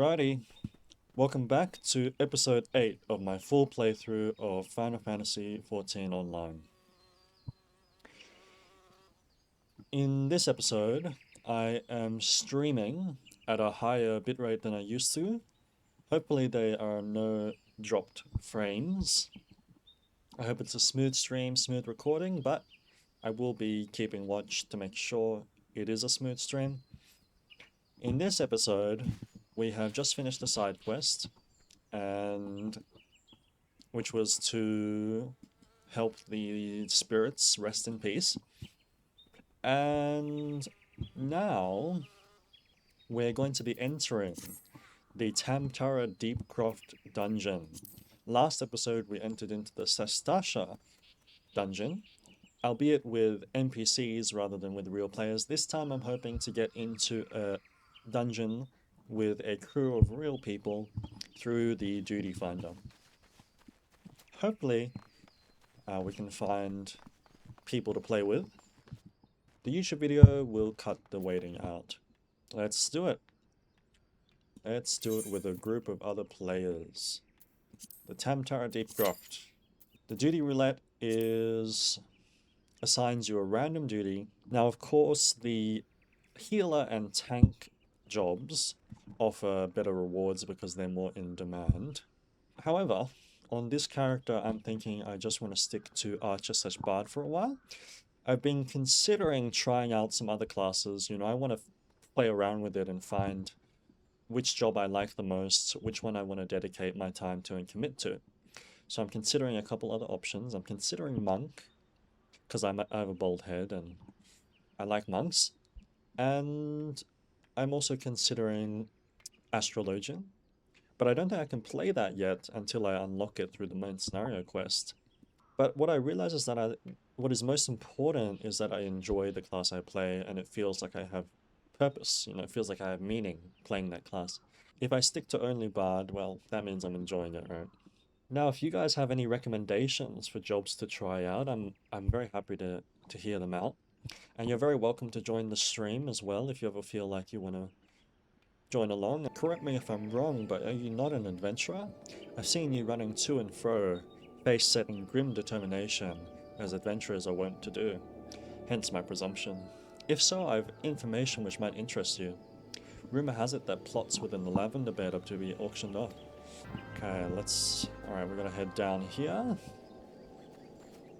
Alrighty, welcome back to episode 8 of my full playthrough of Final Fantasy XIV Online. In this episode, I am streaming at a higher bitrate than I used to. Hopefully there are no dropped frames. I hope it's a smooth stream, smooth recording, but I will be keeping watch to make sure it is a smooth stream. In this episode, we have just finished a side quest, and which was to help the spirits rest in peace. And now we're going to be entering the Tam-Tara Deepcroft dungeon. Last episode we entered into the Sastasha dungeon, albeit with NPCs rather than with real players. This time I'm hoping to get into a dungeon with a crew of real people through the duty finder. Hopefully we can find people to play with. The YouTube video will cut the waiting out. Let's do it. Let's do it with a group of other players. The Tam-Tara Deepcroft. The duty roulette assigns you a random duty. Now, of course, the healer and tank jobs offer better rewards because they're more in demand. However, on this character, I'm thinking I just want to stick to Archer/Bard for a while. I've been considering trying out some other classes. I want to play around with it and find which job I like the most, which one I want to dedicate my time to and commit to. So I'm considering a couple other options. I'm considering Monk, because I have a bald head and I like monks. And I'm also considering Astrologian. But I don't think I can play that yet until I unlock it through the main scenario quest. But what I realize is that what is most important is that I enjoy the class I play and it feels like I have purpose. It feels like I have meaning playing that class. If I stick to only Bard, well, that means I'm enjoying it, right? Now, if you guys have any recommendations for jobs to try out, I'm very happy to hear them out. And you're very welcome to join the stream as well if you ever feel like you want to join along. Correct me if I'm wrong, but are you not an adventurer? I've seen you running to and fro, face set in grim determination, as adventurers are wont to do. Hence my presumption. If so, I have information which might interest you. Rumor has it that plots within the Lavender Bed are to be auctioned off. Okay, alright, we're gonna head down here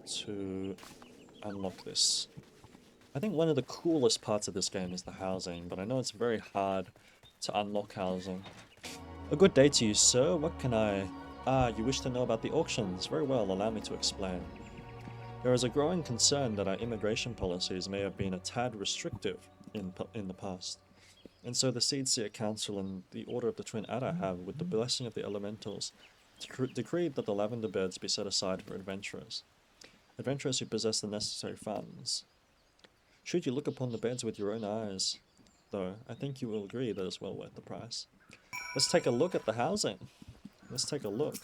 to unlock this. I think one of the coolest parts of this game is the housing, but I know it's very hard to unlock housing. A good day to you, sir. What can I... you wish to know about the auctions. Very well, allow me to explain. There is a growing concern that our immigration policies may have been a tad restrictive in the past. And so the Seedseer Council and the Order of the Twin Adder have, with the blessing of the elementals, decreed that the Lavender Beds be set aside for adventurers. Adventurers who possess the necessary funds. Should you look upon the beds with your own eyes, though, I think you will agree that it's well worth the price. Let's take a look at the housing. Let's take a look.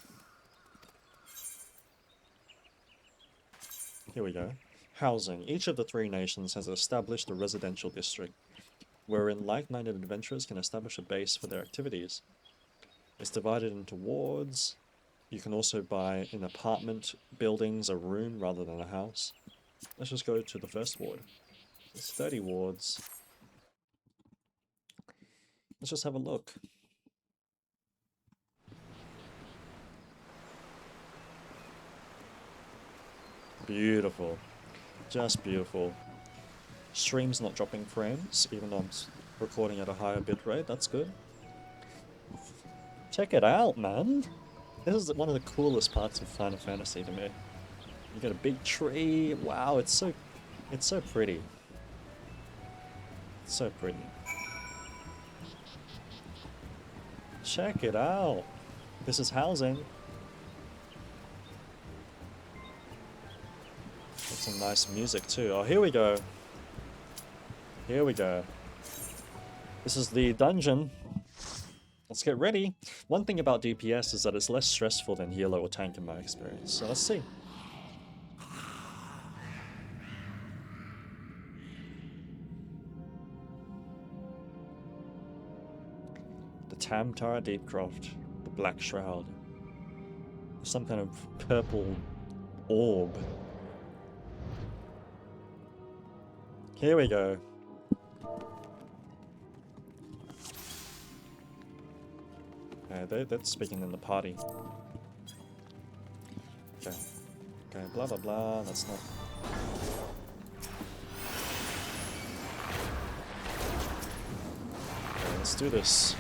Here we go. Housing. Each of the three nations has established a residential district, wherein like-minded adventurers can establish a base for their activities. It's divided into wards. You can also buy in apartment buildings a room rather than a house. Let's just go to the first ward. There's 30 wards. Let's just have a look. Beautiful. Just beautiful. Stream's not dropping frames, even though I'm recording at a higher bitrate. That's good. Check it out, man. This is one of the coolest parts of Final Fantasy to me. You got a big tree. Wow, it's so pretty. It's so pretty. Check it out. This is housing. With some nice music too. Oh, here we go. Here we go. This is the dungeon. Let's get ready. One thing about DPS is that it's less stressful than healer or tank in my experience. So let's see. The Tam-Tara Deepcroft, the Black Shroud. Some kind of purple orb. Here we go. They're speaking in the party. Okay. Okay, blah blah blah, that's not... Okay, let's do this.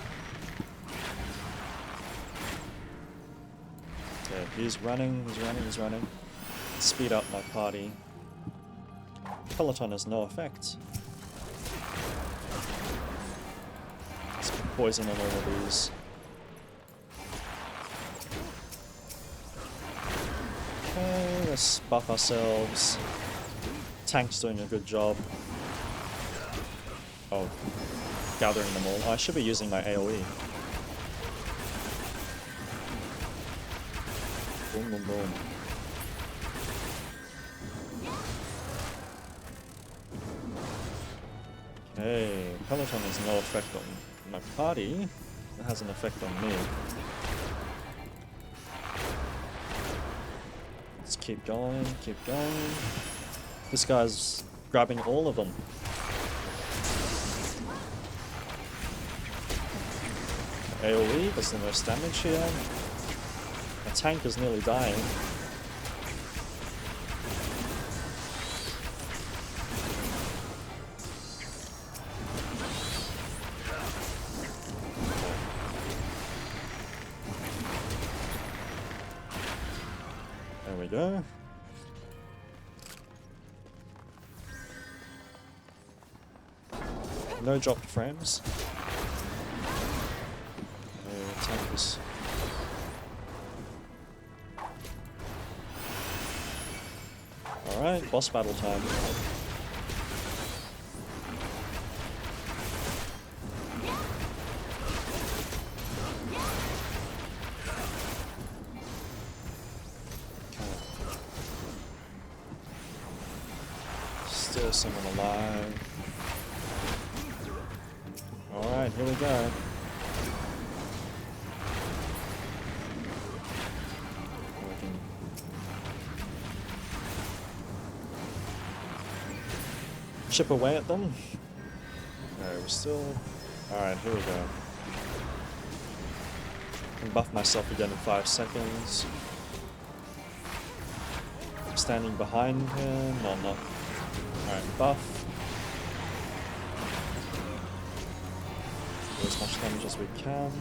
Okay, he's running. Speed up my party. Peloton has no effect. Let's put poison on all of these. Okay, let's buff ourselves. Tank's doing a good job. Oh, gathering them all. Oh, I should be using my AoE. Boom, boom, boom. Okay, Peloton has no effect on my party. It has an effect on me. Let's keep going, keep going. This guy's grabbing all of them. AoE does the most damage here. My tank is nearly dying. There we go. No dropped frames. Tank is... Alright, boss battle time. Still someone alive. Alright, here we go. Chip away at them. No, we're still... Alright, here we go. I can buff myself again in 5 seconds. I'm standing behind him. No, I'm not. Alright, buff. Do as much damage as we can.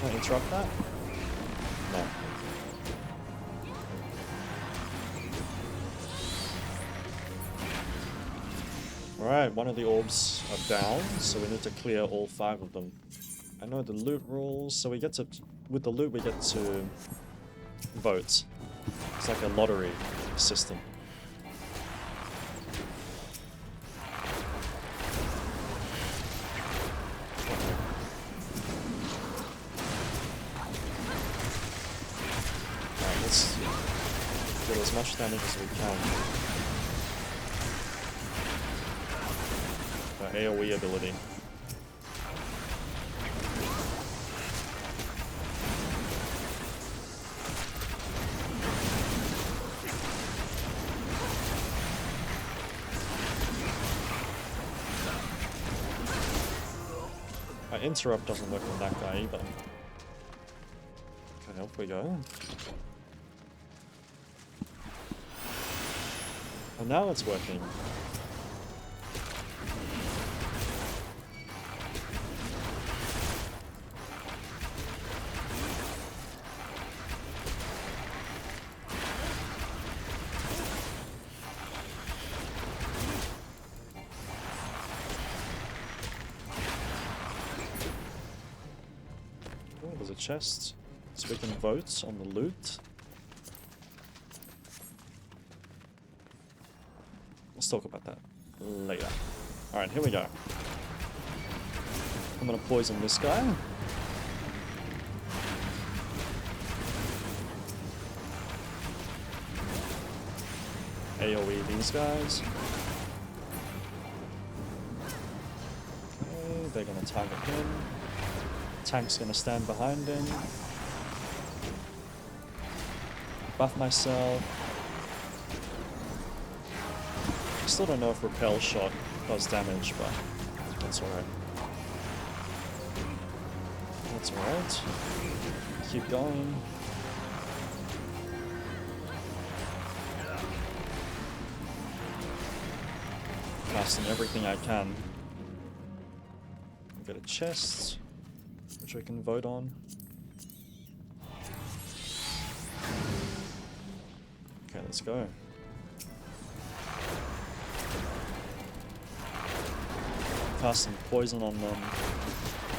Can I interrupt that? No. Alright, one of the orbs are down, so we need to clear all 5 of them. I know the loot rules, so we get to... With the loot we get to vote. It's like a lottery system. Alright, let's do as much damage as we can. AoE ability. Interrupt doesn't work on that guy either. Okay, off we go. And now it's working. There's a chest, so we can vote on the loot. Let's talk about that later. Alright, here we go. I'm gonna poison this guy. AoE these guys. they're gonna target him. Tank's gonna stand behind him. Buff myself. Still don't know if Repel Shot does damage, but that's alright. That's alright. Keep going. Casting everything I can. Get a chest, which I can vote on. Okay, let's go. Cast some poison on them.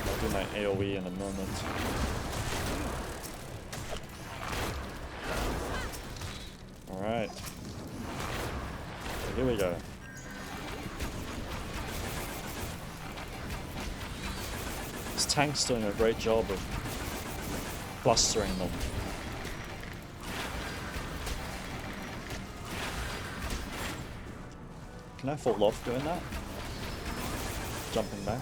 I'll do my AoE in a moment. Alright. Here we go. This tank's doing a great job of clustering them. Can I fall off doing that? Jumping back.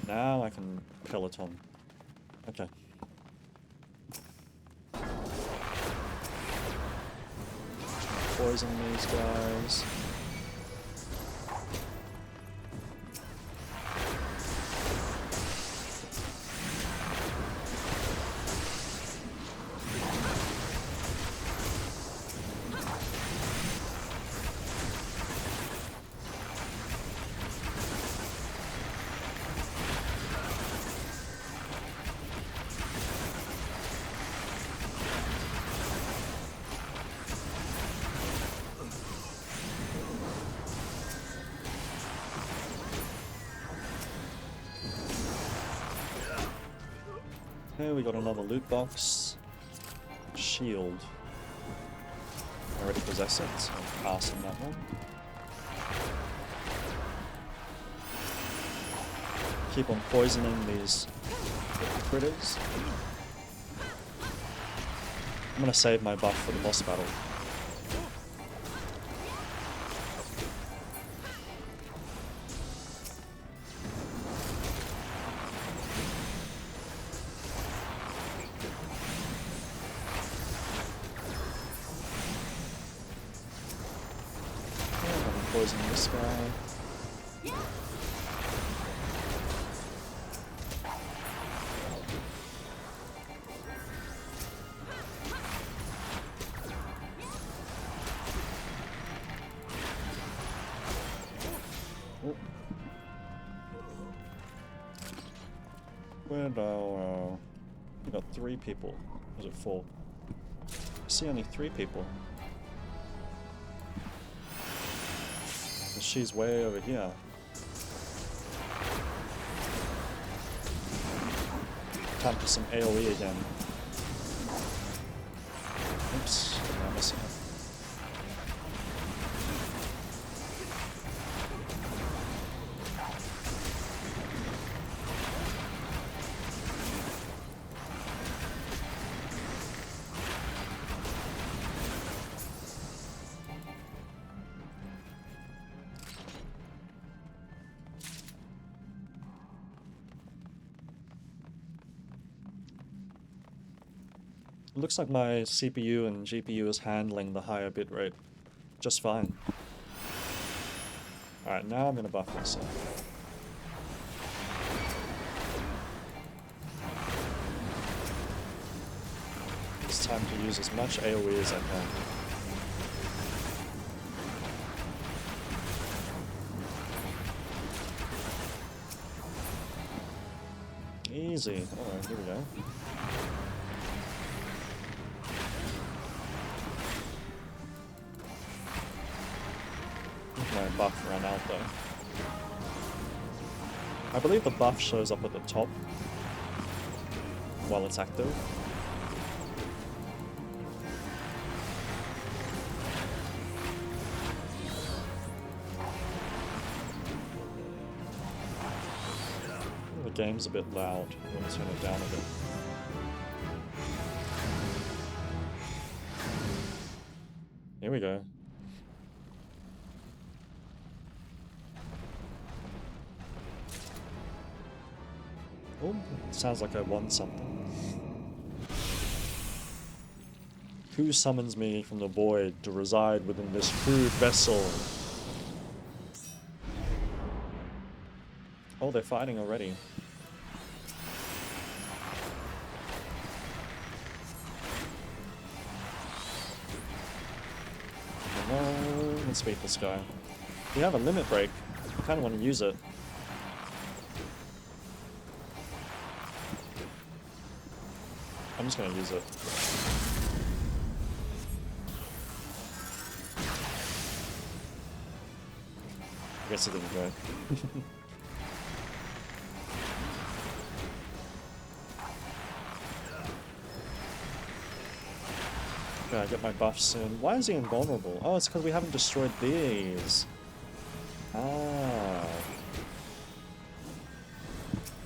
Now I can peloton. Okay. Poison these guys. Okay, we got another loot box. Shield. I already possess it, so I'm passing that one. Keep on poisoning these critters. I'm gonna save my buff for the boss battle. Poison this guy. Oh. Where'd our... we got 3 people. Was it 4? I see only 3 people. She's way over here. Time for some AoE again. Oops, I'm missing it. It looks like my CPU and GPU is handling the higher bitrate just fine. Alright, now I'm gonna buff myself. It's time to use as much AoE as I can. Easy. Alright, here we go. My buff ran out though. I believe the buff shows up at the top while it's active. The game's a bit loud. I'm going to turn it down a bit. Here we go. Oh, sounds like I won something. Who summons me from the void to reside within this crude vessel? Oh, they're fighting already. No, let's beat this guy. We have a limit break. I kind of want to use it. I'm just going to use it. I guess it didn't go. Okay, get my buffs in. Why is he invulnerable? Oh, it's because we haven't destroyed these. Ah.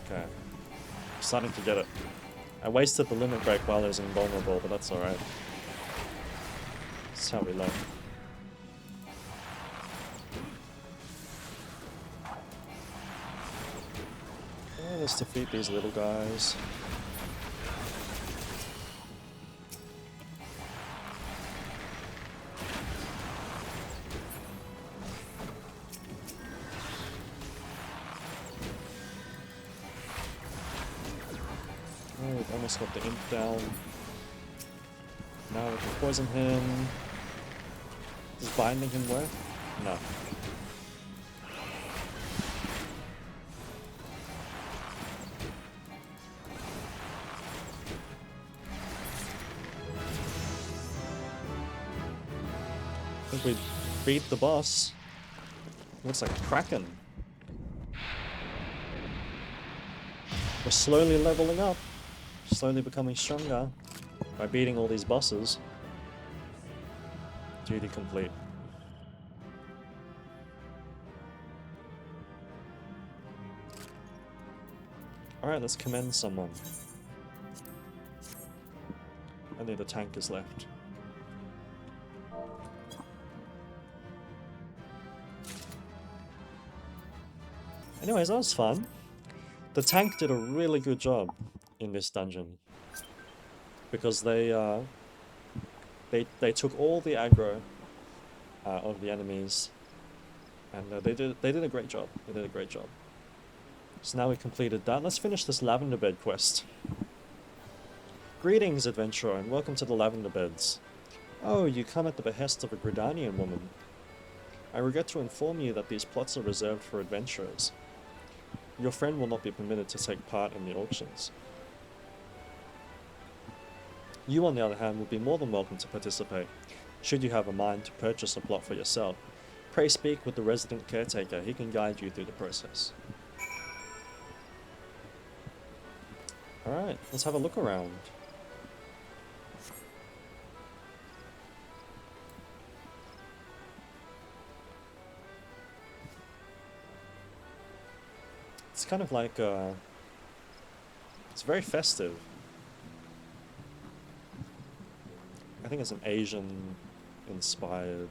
Okay. I'm starting to get it. I wasted the limit break while he was invulnerable, but that's alright. That's how we learn. Let's defeat these little guys. Oh, we've almost got the imp down. Now we can poison him. Does binding him work? No. I think we beat the boss. Looks like a Kraken. We're slowly leveling up. Slowly becoming stronger by beating all these bosses. Duty complete. Alright, let's commend someone. Only the tank is left. Anyways, that was fun. The tank did a really good job in this dungeon because they took all the aggro of the enemies, and they did a great job. They did a great job. So now we completed that. Let's finish this Lavender Bed quest. Greetings, adventurer, and welcome to the Lavender Beds. Oh, you come at the behest of a Gridanian woman. I regret to inform you that these plots are reserved for adventurers. Your friend will not be permitted to take part in the auctions. You, on the other hand, will be more than welcome to participate, should you have a mind to purchase a plot for yourself. Pray speak with the resident caretaker, he can guide you through the process. Alright, let's have a look around. It's kind of like, it's very festive. I think it's an Asian-inspired,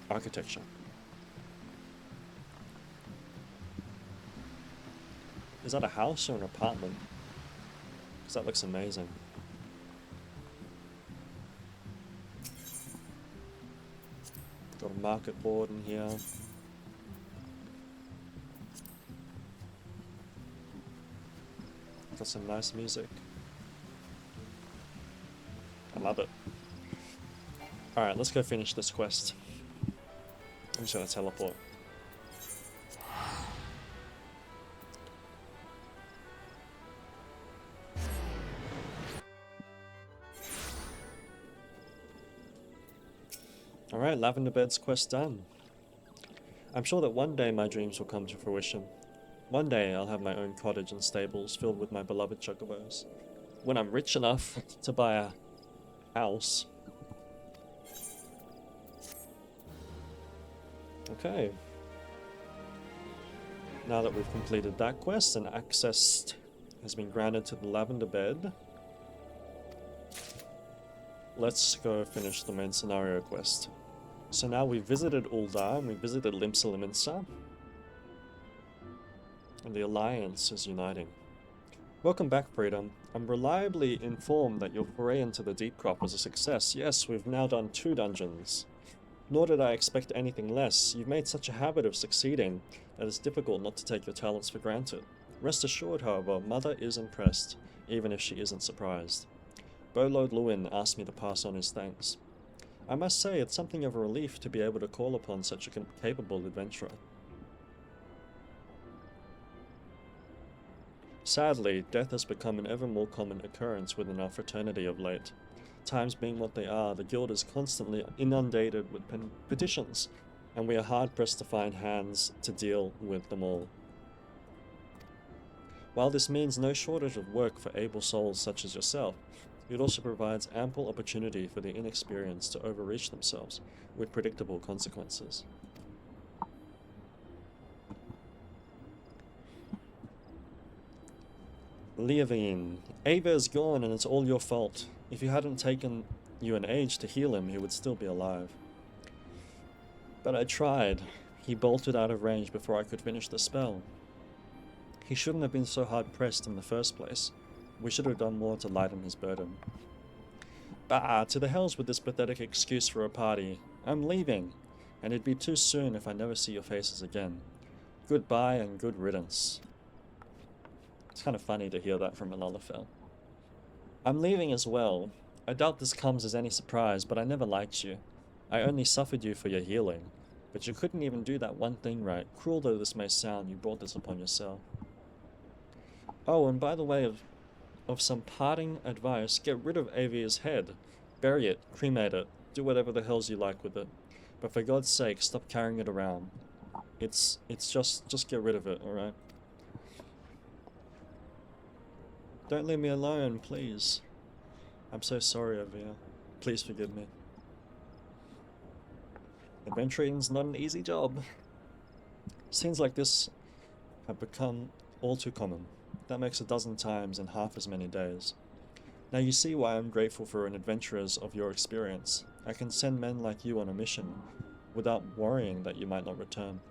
architecture. Is that a house or an apartment? Because that looks amazing. Got a market board in here. Got some nice music. I love it. Alright, let's go finish this quest. I'm just gonna teleport. Alright, Lavender Beds quest done. I'm sure that one day my dreams will come to fruition. One day I'll have my own cottage and stables filled with my beloved chocobos. When I'm rich enough to buy a house. Okay. Now that we've completed that quest and access has been granted to the Lavender Bed, let's go finish the main scenario quest. So now we've visited Ul'dah and we visited Limsa, and the Alliance is uniting. Welcome back, Freedom. I'm reliably informed that your foray into the Deep Crop was a success. Yes, we've now done 2 dungeons. Nor did I expect anything less. You've made such a habit of succeeding that it's difficult not to take your talents for granted. Rest assured, however, Mother is impressed, even if she isn't surprised. Bolod Lewin asked me to pass on his thanks. I must say, it's something of a relief to be able to call upon such a capable adventurer. Sadly, death has become an ever more common occurrence within our fraternity of late. Times being what they are, the guild is constantly inundated with petitions, and we are hard-pressed to find hands to deal with them all. While this means no shortage of work for able souls such as yourself, it also provides ample opportunity for the inexperienced to overreach themselves, with predictable consequences. Leovine, Ava is gone and it's all your fault. If you hadn't taken you an age to heal him, he would still be alive. But I tried. He bolted out of range before I could finish the spell. He shouldn't have been so hard-pressed in the first place. We should have done more to lighten his burden. Bah, to the hells with this pathetic excuse for a party. I'm leaving, and it'd be too soon if I never see your faces again. Goodbye and good riddance. It's kind of funny to hear that from an Olafel. I'm leaving as well. I doubt this comes as any surprise, but I never liked you. I only suffered you for your healing, but you couldn't even do that one thing right. Cruel though this may sound, you brought this upon yourself. Oh, and by the way of some parting advice, get rid of Avia's head. Bury it, cremate it, do whatever the hells you like with it. But for God's sake, stop carrying it around. It's just get rid of it, alright? Don't leave me alone, please. I'm so sorry, Avia. Please forgive me. Adventuring's not an easy job. Scenes like this have become all too common. That makes 12 times in half as many days. Now you see why I'm grateful for an adventurers of your experience. I can send men like you on a mission without worrying that you might not return.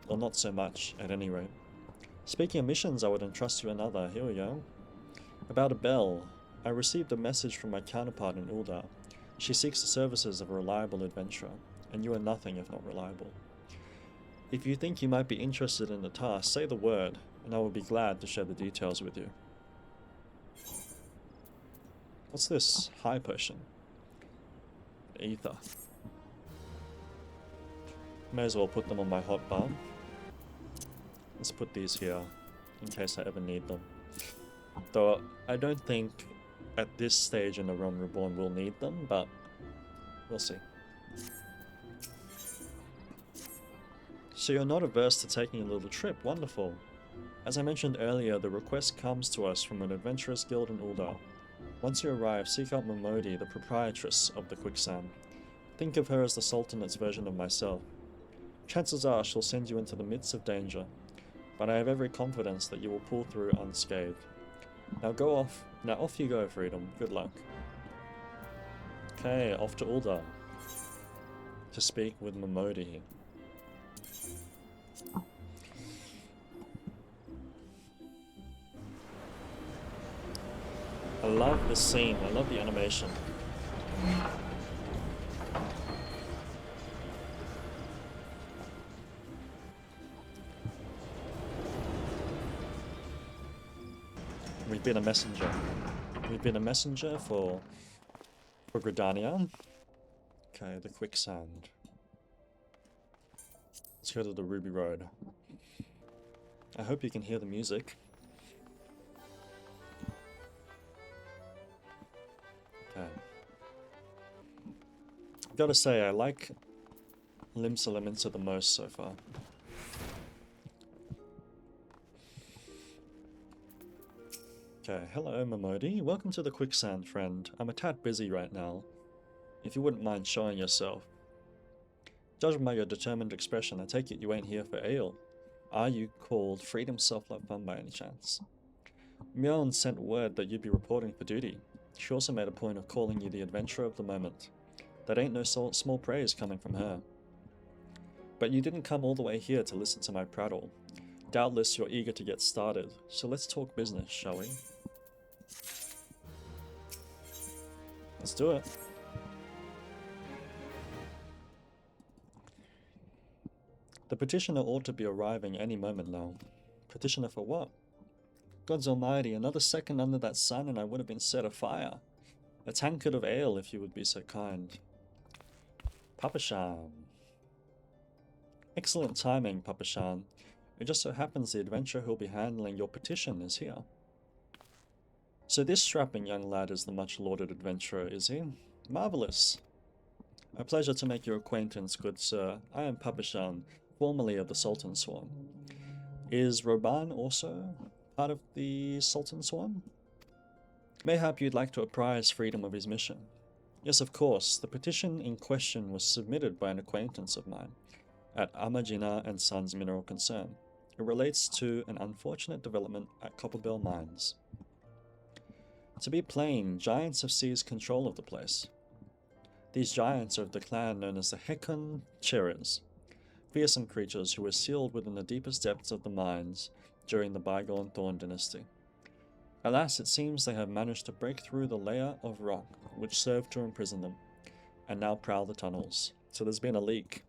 Or not so much, at any rate. Speaking of missions, I would entrust you another. Here we go. About a bell. I received a message from my counterpart in Ul'dah. She seeks the services of a reliable adventurer, and you are nothing if not reliable. If you think you might be interested in the task, say the word, and I will be glad to share the details with you. What's this? High potion. Ether. May as well put them on my hotbar. Let's put these here, in case I ever need them. Though I don't think at this stage in A Realm Reborn we'll need them, but we'll see. So you're not averse to taking a little trip, wonderful. As I mentioned earlier, the request comes to us from an adventurers guild in Ul'dah. Once you arrive, seek out Momodi, the proprietress of the Quicksand. Think of her as the Sultanate's version of myself. Chances are she'll send you into the midst of danger, but I have every confidence that you will pull through unscathed. Now off you go, Freedom. Good luck. Okay, off to Ul'dah to speak with Momodi. I love this scene. I love the animation. We've been a messenger. We've been a messenger for Gridania. Okay, the Quicksand. Let's go to the Ruby Road. I hope you can hear the music. Okay. Gotta say, I like Limsa the most so far. Okay, hello Momodi. Welcome to the Quicksand, friend. I'm a tad busy right now. If you wouldn't mind showing yourself. Judging by your determined expression, I take it you ain't here for ale. Are you called Freedom Self-Love Fun by any chance? Mjoln sent word that you'd be reporting for duty. She also made a point of calling you the adventurer of the moment. That ain't no small praise coming from her. But you didn't come all the way here to listen to my prattle. Doubtless you're eager to get started, so let's talk business, shall we? Let's do it. The petitioner ought to be arriving any moment now. Petitioner for what? Gods almighty, another second under that sun and I would have been set afire. A tankard of ale, if you would be so kind. Papashan. Excellent timing, Papashan. It just so happens the adventurer who'll be handling your petition is here. So this strapping young lad is the much-lauded adventurer, is he? Marvellous. A pleasure to make your acquaintance, good sir. I am Papashan, formerly of the Sultan Swarm. Is Roban also part of the Sultan Swarm? Mayhap you'd like to apprise Freedom of his mission. Yes, of course. The petition in question was submitted by an acquaintance of mine at Amajina and Sons Mineral Concern. It relates to an unfortunate development at Copperbell Mines. To be plain, giants have seized control of the place. These giants are of the clan known as the Hekun Cheras, fearsome creatures who were sealed within the deepest depths of the mines during the bygone Thorn dynasty. Alas, it seems they have managed to break through the layer of rock which served to imprison them, and now prowl the tunnels. So there's been a leak.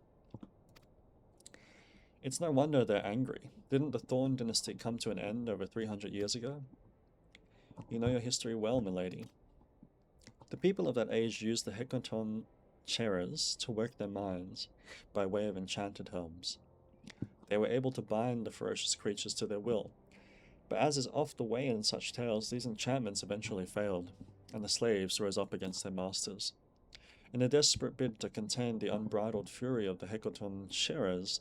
It's no wonder they're angry. Didn't the Thorn dynasty come to an end over 300 years ago? You know your history well, milady. The people of that age used the Hekaton Cheras to work their mines by way of enchanted helms. They were able to bind the ferocious creatures to their will, but as is oft the way in such tales, these enchantments eventually failed, and the slaves rose up against their masters. In a desperate bid to contain the unbridled fury of the Hekaton Cheras,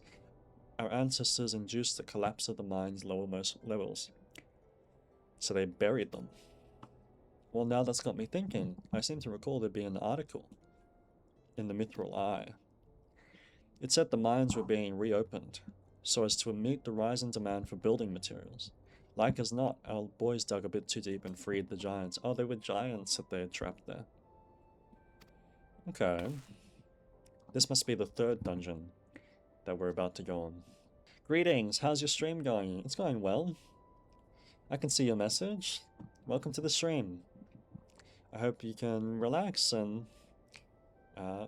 our ancestors induced the collapse of the mine's lowermost levels. So they buried them. Well, now that's got me thinking. I seem to recall there being an article in the Mithril Eye. It said the mines were being reopened, so as to meet the rise in demand for building materials. Like as not, our boys dug a bit too deep and freed the giants. Oh, they were giants that they had trapped there. Okay. This must be the third dungeon that we're about to go on. Greetings, how's your stream going? It's going well. I can see your message. Welcome to the stream. I hope you can relax and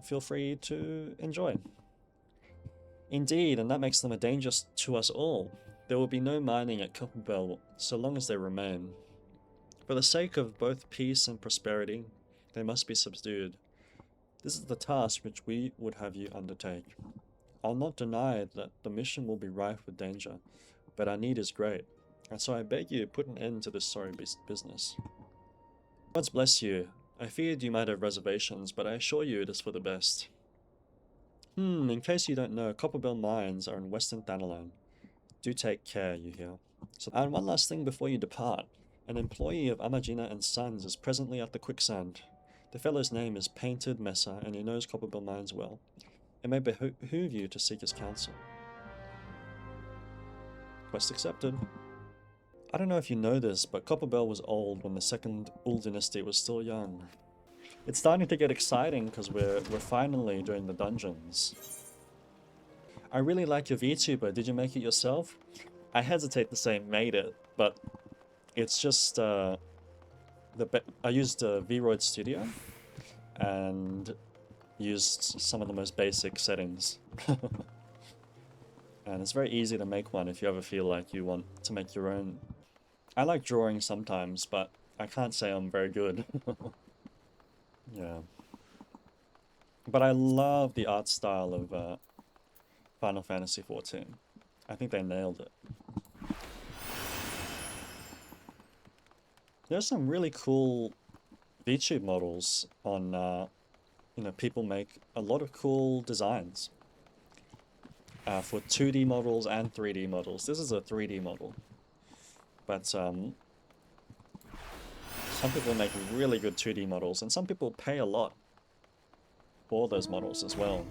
feel free to enjoy. Indeed, and that makes them a danger to us all. There will be no mining at Copperbell so long as they remain. For the sake of both peace and prosperity, they must be subdued. This is the task which we would have you undertake. I'll not deny that the mission will be rife with danger, but our need is great, and so I beg you put an end to this sorry business. God bless you. I feared you might have reservations, but I assure you it is for the best. In case you don't know, Copperbell Mines are in Western Thanalan. Do take care, you hear. And one last thing before you depart. An employee of Amajina and Sons is presently at the quicksand. The fellow's name is Painted Messer, and he knows Copperbell Mines well. It may behoove you to seek his counsel. Quest accepted. I don't know if you know this, but Copperbell was old when the second Ul dynasty was still young. It's starting to get exciting because we're finally doing the dungeons. I really like your VTuber. Did you make it yourself? I hesitate to say made it, but it's just I used Vroid Studio and used some of the most basic settings. And it's very easy to make one if you ever feel like you want to make your own. I like drawing sometimes, but I can't say I'm very good. Yeah. But I love the art style of Final Fantasy XIV. I think they nailed it. There's some really cool VTube models on, you know, people make a lot of cool designs for 2D models and 3D models. This is a 3D model, but some people make really good 2D models, and some people pay a lot for those models as well.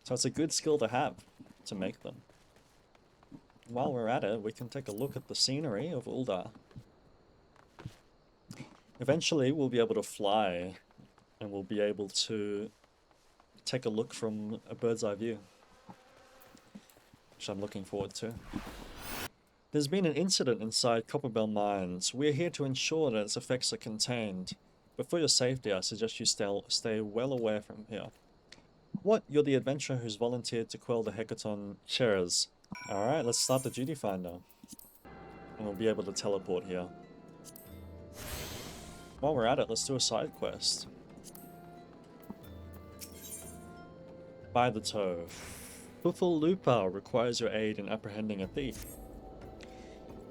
So it's a good skill to have, to make them. While we're at it, we can take a look at the scenery of Uldar. Eventually, we'll be able to fly, and we'll be able to take a look from a bird's eye view, which I'm looking forward to. There's been an incident inside Copperbell Mines. We're here to ensure that its effects are contained. But for your safety, I suggest you stay well away from here. What? You're the adventurer who's volunteered to quell the Hecaton Chairs. Alright, let's start the duty finder. And we'll be able to teleport here. While we're at it, let's do a side quest. By the toe. Lupa requires your aid in apprehending a thief.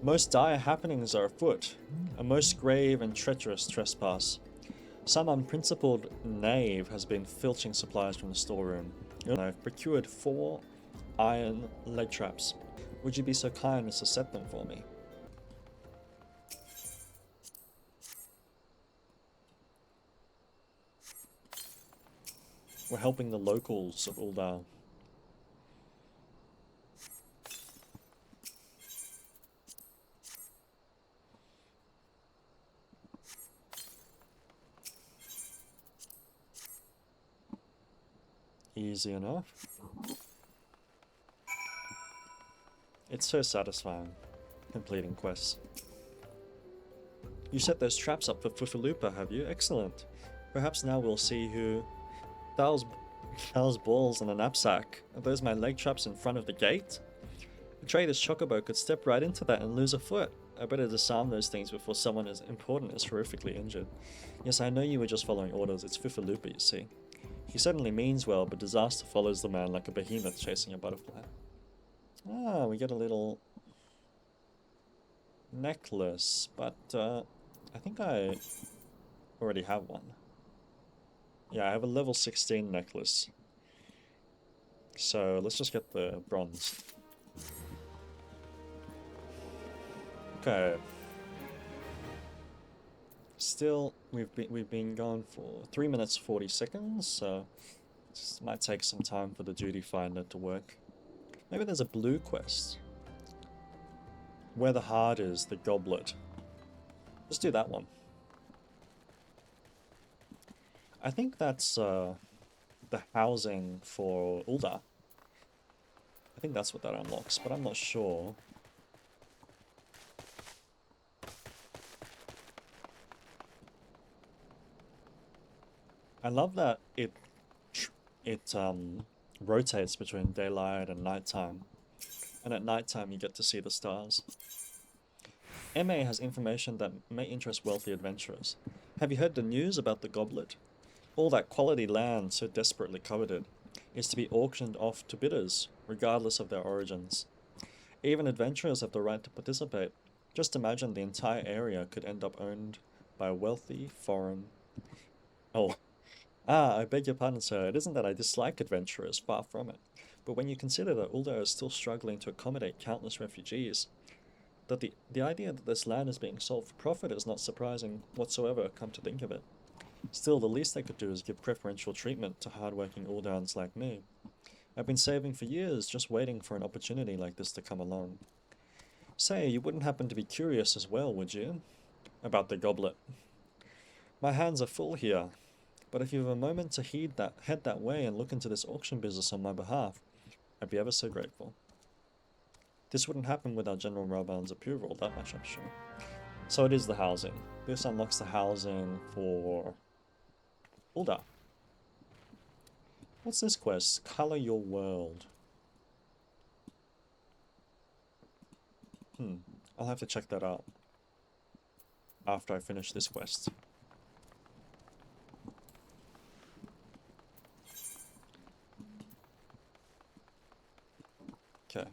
Most dire happenings are afoot. A most grave and treacherous trespass. Some unprincipled knave has been filching supplies from the storeroom. I've procured 4 iron leg traps. Would you be so kind as to set them for me? We're helping the locals of Ul'dah. Easy enough. It's so satisfying, completing quests. You set those traps up for Fufalupa, have you? Excellent. Perhaps now we'll see who... Thou's balls in a knapsack. Are those my leg traps in front of the gate? The trader's chocobo could step right into that and lose a foot. I better disarm those things before someone as important is horrifically injured. Yes, I know you were just following orders. It's Fufalupa, you see. He certainly means well, but disaster follows the man like a behemoth chasing a butterfly. Ah, we get a little necklace, but I think I already have one. Yeah, I have a level 16 necklace. So let's just get the bronze. Okay. Still, we've been gone for 3 minutes 40 seconds, so it might take some time for the duty finder to work. Maybe there's a blue quest. Where the heart is, the goblet. Let's do that one. I think that's the housing for Ul'dah. I think that's what that unlocks, but I'm not sure. I love that it rotates between daylight and nighttime, and at nighttime you get to see the stars. MA has information that may interest wealthy adventurers. Have you heard the news about the goblet? All that quality land so desperately coveted is to be auctioned off to bidders, regardless of their origins. Even adventurers have the right to participate. Just imagine the entire area could end up owned by a wealthy foreign... Oh. I beg your pardon, sir. It isn't that I dislike adventurers, far from it. But when you consider that Ul'dah is still struggling to accommodate countless refugees, that the idea that this land is being sold for profit is not surprising whatsoever, come to think of it. Still, the least they could do is give preferential treatment to hard-working Uldahns like me. I've been saving for years, just waiting for an opportunity like this to come along. Say, you wouldn't happen to be curious as well, would you? About the goblet. My hands are full here, but if you have a moment to head that way and look into this auction business on my behalf, I'd be ever so grateful. This wouldn't happen without General Raban's approval, that much I'm sure. So it is the housing. This unlocks the housing for Ul'dah. What's this quest? Color your world. I'll have to check that out after I finish this quest. Okay.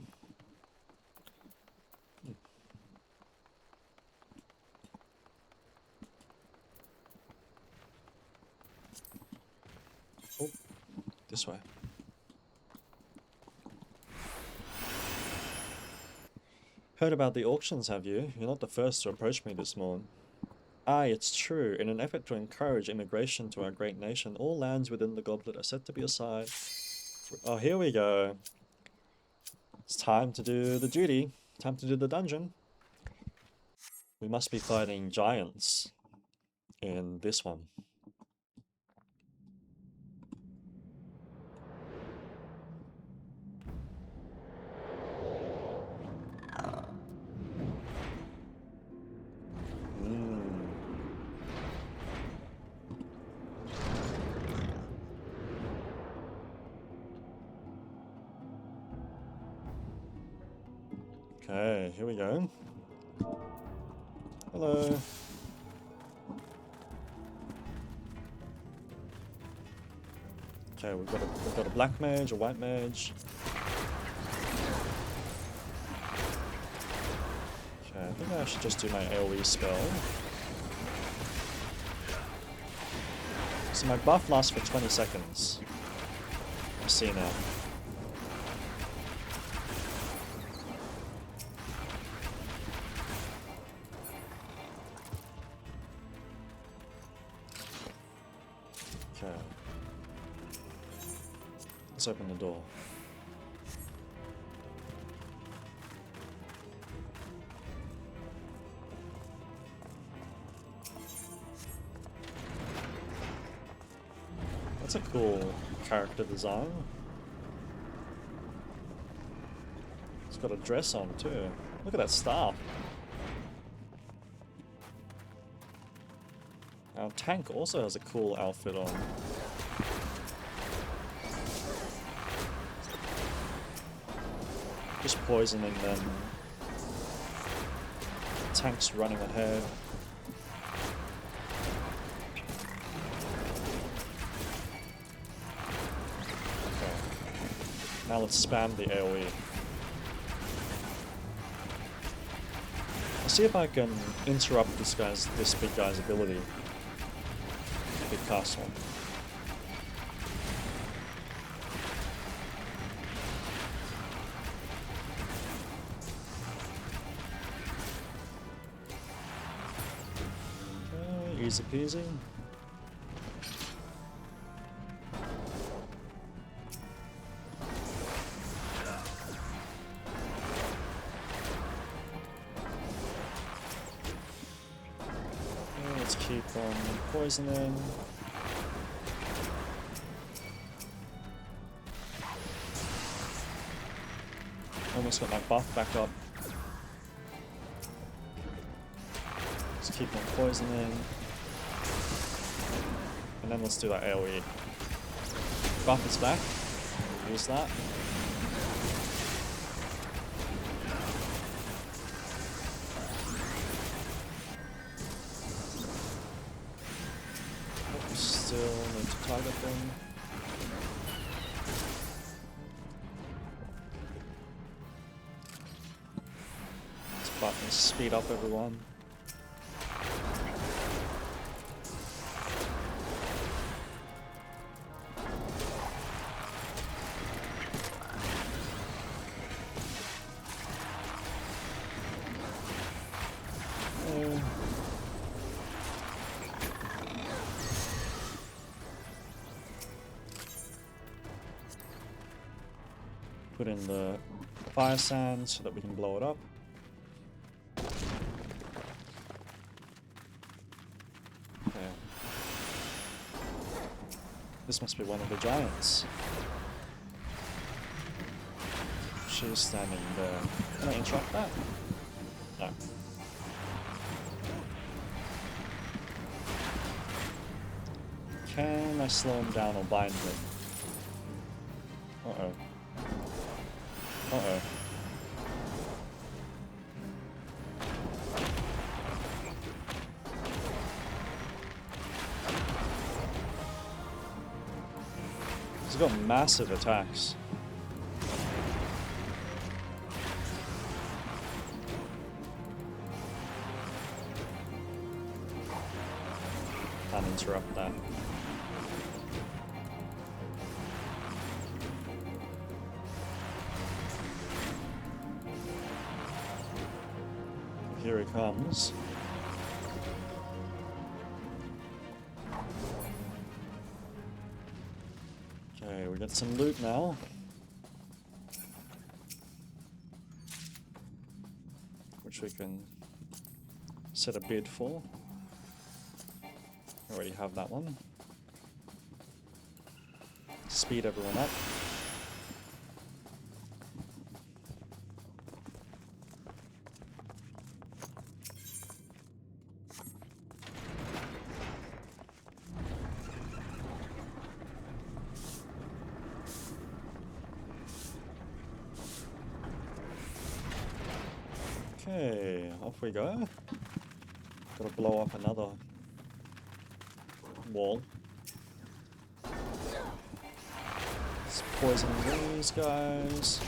Oh, this way. Heard about the auctions, have you? You're not the first to approach me this morning. Aye, it's true. In an effort to encourage immigration to our great nation, all lands within the goblet are set to be assigned. Oh, here we go. It's time to do the duty. Time to do the dungeon. We must be fighting giants. in this one. Okay, here we go. Hello. Okay, we've got a black mage, a white mage. Okay, I think I should just do my AoE spell. So my buff lasts for 20 seconds. I see now. Okay. Let's open the door. That's a cool character design. It's got a dress on too. Look at that staff. Our tank also has a cool outfit on. Just poisoning them. Tank's running ahead. Okay. Now let's spam the AoE. I'll see if I can interrupt this big guy's ability. Big castle. Okay, easy peasy. Let's keep on poisoning. Almost got my buff back up. Let's keep on poisoning. And then let's do that AoE. Buff is back. We'll use that. Still need to target them. This button speed up everyone. Put in the fire sand so that we can blow it up. Okay. This must be one of the giants. She's standing there. Can I interrupt that? No. Can I slow him down or bind him? Uh-oh. Uh-oh. He's got massive attacks. Can't interrupt that. Here he comes. Okay, we got some loot now. Which we can set a bid for. Already have that one. Speed everyone up. Okay, off we go. Gotta blow up another wall. Let's poison these guys.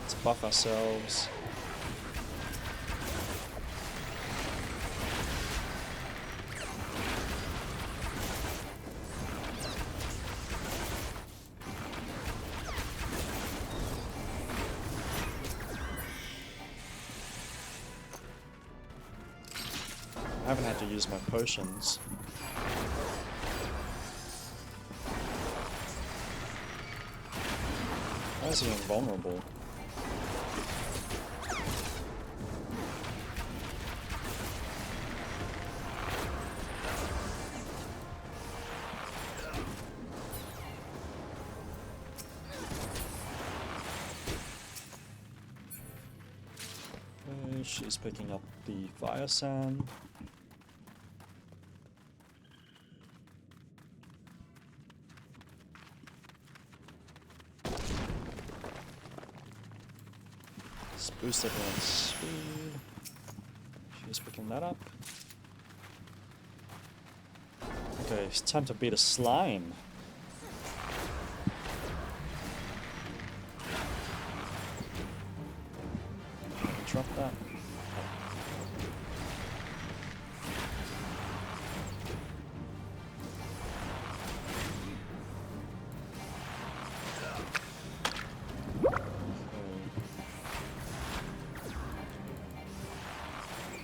Let's buff ourselves. I haven't had to use my potions. Why is he invulnerable? Okay, she's picking up the fire sand. Boost everyone's speed. She's picking that up. Okay, it's time to beat a slime. Drop that.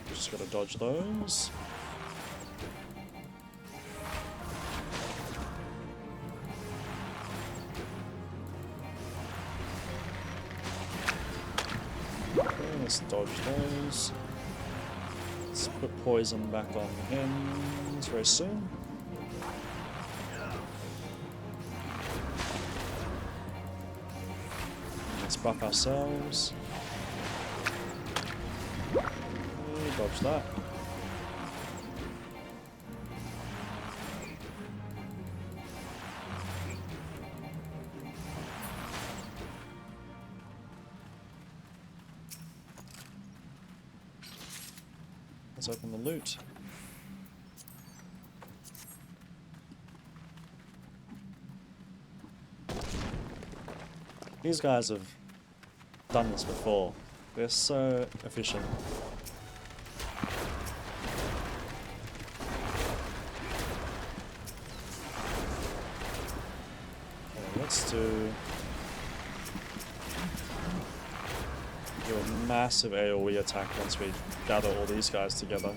Just gotta dodge those. Okay, let's dodge those. Let's put poison back on him very soon. Let's buff ourselves. Dodge that. Let's open the loot. These guys have done this before. They're so efficient. Let's do a massive AoE attack once we gather all these guys together.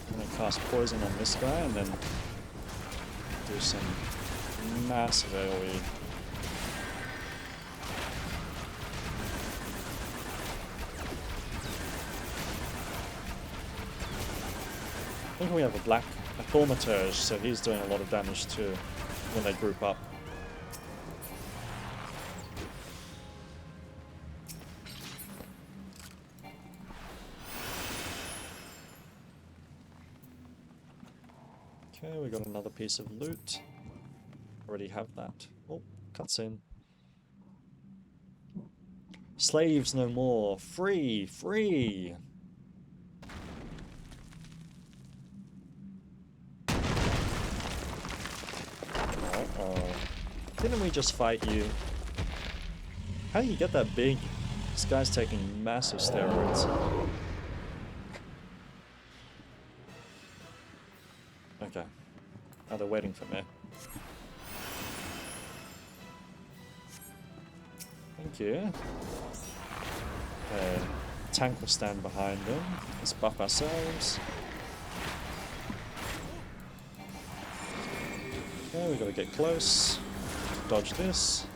I'm gonna cast poison on this guy and then do some massive AoE. I think we have a Thaumaturge, so he's doing a lot of damage too when they group up. Okay, we got another piece of loot. Already have that. Oh, cutscene. Slaves no more. Free! Free! Didn't we just fight you? How do you get that big? This guy's taking massive steroids. Okay. Oh, they're waiting for me. Thank you. Okay. Tank will stand behind them. Let's buff ourselves. Okay, we gotta get close. Dodge this.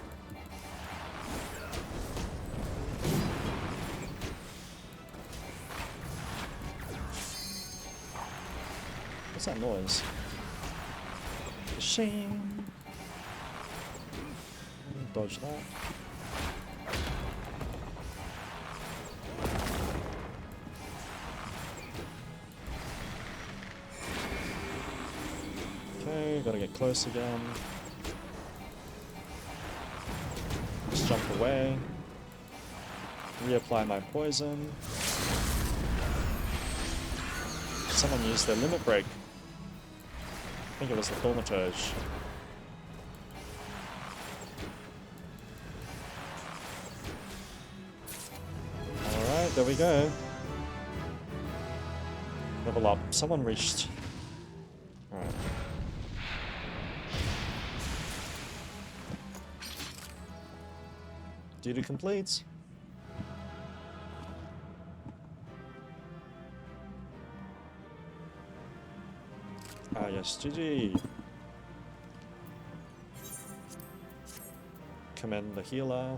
What's that noise? Shing! Dodge that. Okay, gotta get close again. Just jump away. Reapply my poison. Someone used their limit break. I think it was the Thaumaturge. Alright, there we go. Level up. Someone reached... Alright. Duty complete. Ah yes, GG. Commend the healer.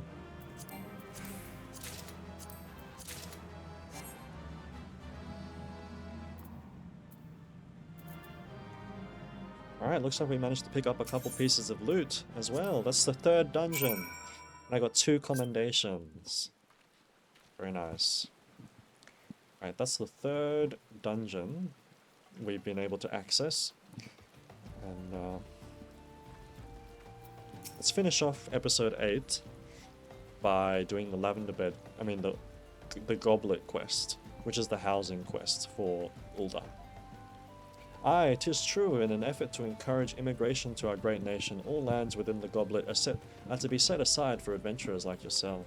Alright, looks like we managed to pick up a couple pieces of loot as well. That's the third dungeon. And I got 2 commendations. Very nice. Alright, that's the third dungeon we've been able to access. And let's finish off episode 8 by doing the Lavender Bed, the Goblet quest, which is the housing quest for Ul'dah. Aye, 'tis true, in an effort to encourage immigration to our great nation, all lands within the Goblet are to be set aside for adventurers like yourself.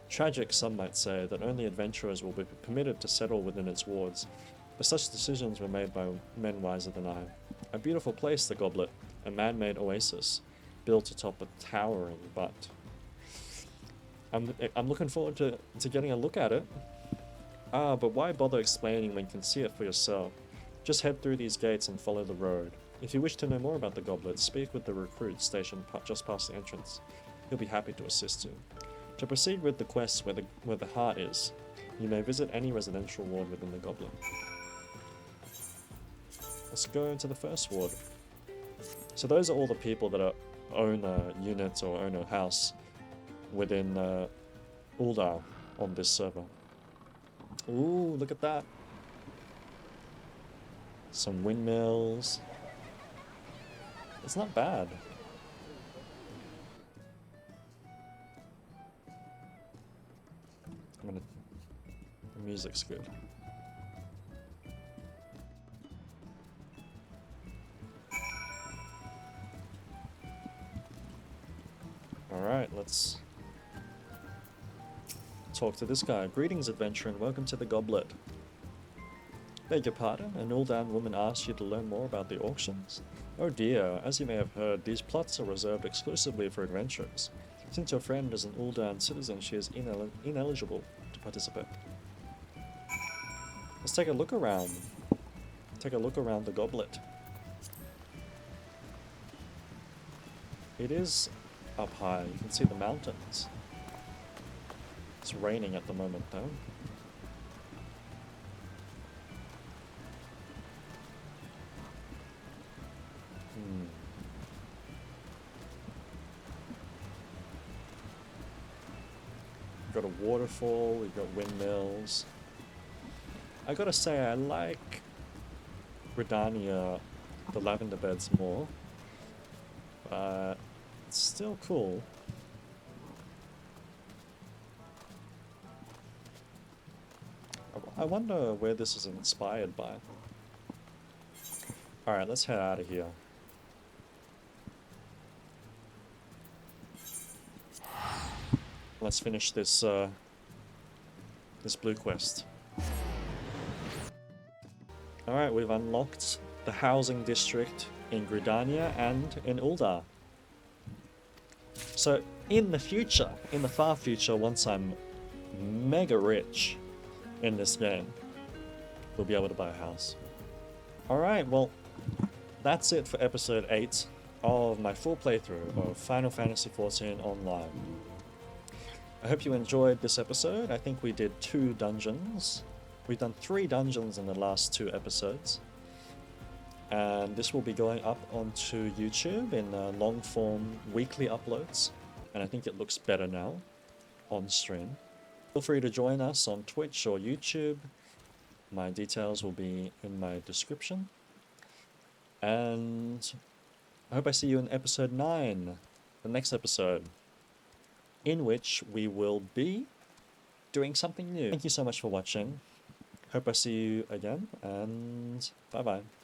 Tragic, some might say, that only adventurers will be permitted to settle within its wards, but such decisions were made by men wiser than I. A beautiful place, the Goblet, a man-made oasis, built atop a towering butte. I'm looking forward to getting a look at it. Ah, but why bother explaining when you can see it for yourself? Just head through these gates and follow the road. If you wish to know more about the Goblet, speak with the recruit stationed just past the entrance. He'll be happy to assist you. To proceed with the quest where the heart is, you may visit any residential ward within the Goblet. Let's go into the first ward. So those are all the people that own a unit or own a house within Ul'dah on this server. Ooh, look at that. Some windmills. It's not bad. The music's good. Alright, let's talk to this guy. Greetings, adventurer, and welcome to the Goblet. Beg your pardon, an Ul'dah woman asked you to learn more about the auctions? Oh dear, as you may have heard, these plots are reserved exclusively for adventurers. Since your friend is an Ul'dah citizen, she is ineligible to participate. Let's take a look around. Take a look around the Goblet. It is up high. You can see the mountains. It's raining at the moment though. We've got a waterfall, we've got windmills. I gotta say, I like Gridania, the Lavender Beds more. But it's still cool. I wonder where this is inspired by. Alright, let's head out of here. Let's finish this this blue quest. Alright, we've unlocked the housing district in Gridania and in Ul'dah. So in the future, in the far future, once I'm mega rich in this game, we'll be able to buy a house. Alright, well, that's it for episode 8 of my full playthrough of Final Fantasy XIV Online. I hope you enjoyed this episode. I think we did 2 dungeons. We've done 3 dungeons in the last 2 episodes. and this will be going up onto YouTube in long form weekly uploads, and I think it looks better now on stream. Feel free to join us on Twitch or YouTube. My details will be in my description. And I hope I see you in episode 9, the next episode, in which we will be doing something new. Thank you so much for watching. Hope I see you again, and bye bye.